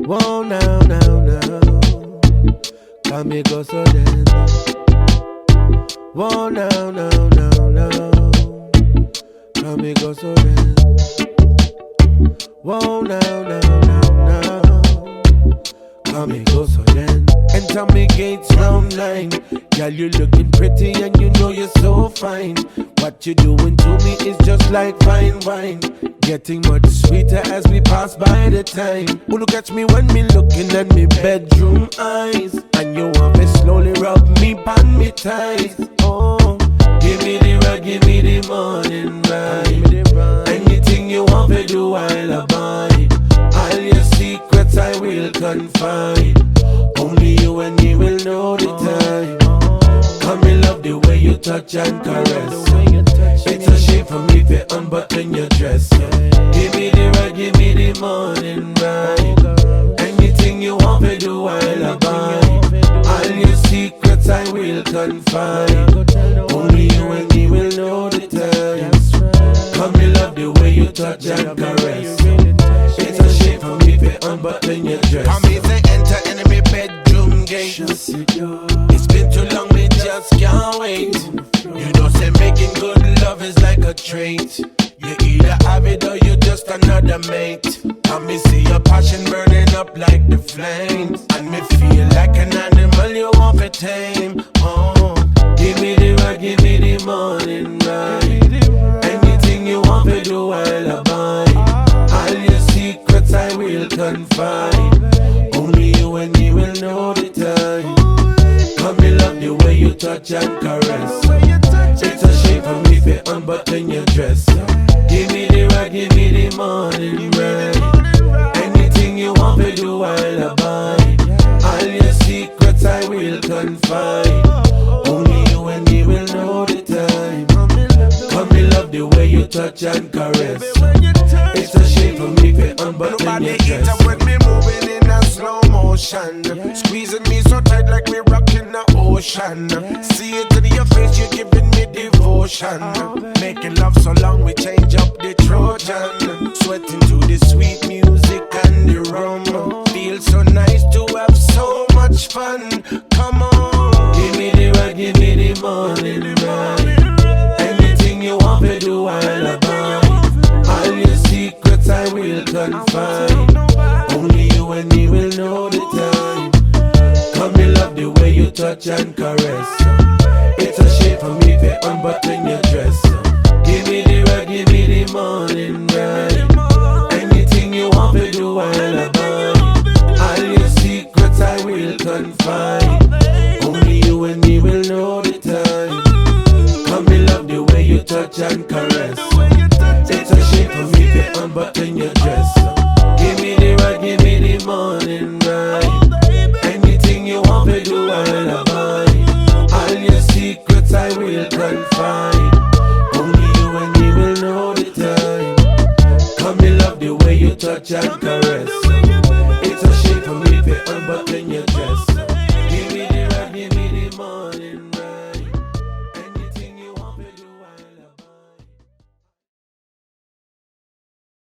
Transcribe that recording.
Whoa, now. Come me go so then. Whoa, now. Come me go so then. Whoa, now. Come me go so then. Enter me gates round 9. Girl, you looking pretty and you know you're so fine. What you doing to me is just like fine wine. Getting much sweeter as we pass by the time. Oh, look at me when me looking at me bedroom eyes. And you want to slowly rub me pan me thighs. Oh, give me the rug, give me the morning ride. Anything you want to do, I'll abide. All your secrets I will confide. Only you and me will know the time. Come me love the way you touch and caress. It's a shame for me to unbutton your dress. Give me the ride, give me the morning ride. Anything you want to do, I'll abide. All your secrets I will confide. Only you and me will know the time. Come me love the way you touch and caress. It's a shame for me to unbutton your dress. Come me say enter in my bedroom gate. It's been too long, me just can't wait. You know say making good love is like a trait. You either have it or you just another mate. And me see your passion burning up like the flames. And me feel like an animal you want to tame. Oh, give me the ride, give me the morning ride. Anything you want to do, I'll abide. All your secrets I will confide. Only you and me will know the time. Come me love the way you touch and caress. It's a shame for me to unbutton your dress. Give me the ride, give me the morning ride. Anything you want to do, I'll abide. All your secrets I will confide. Only you and me will know the time. Come me love the way you touch and caress. It's a shame for me to unbutton your dress. Nobody when me moving in a slow motion. Squeezing me so tight like we rocking the ocean. See it in your face, you're giving me devotion. Making love so long we change up the Trojan. Sweating to the sweet music and the rum. Feels so nice to have so much fun. Come on, give me the ride, give me the morning ride. Anything you want to do, I'll abide. All your secrets I will confide. Only you and me will know the time. Come me love the way you touch and caress. It's a shame for me to unbutton your dress. Give me the ride, give me the morning ride. Anything you want to do, I'll abide. All your secrets I will confide. Only you and me will know the time. Come me love the way you touch and caress. It's a shame for me to unbutton your dress. Give me the ride, give me the morning ride. Anything you want to do, I'll abide. All your secrets I will confide. Only you and me will know the time. Come me love the way you touch and caress.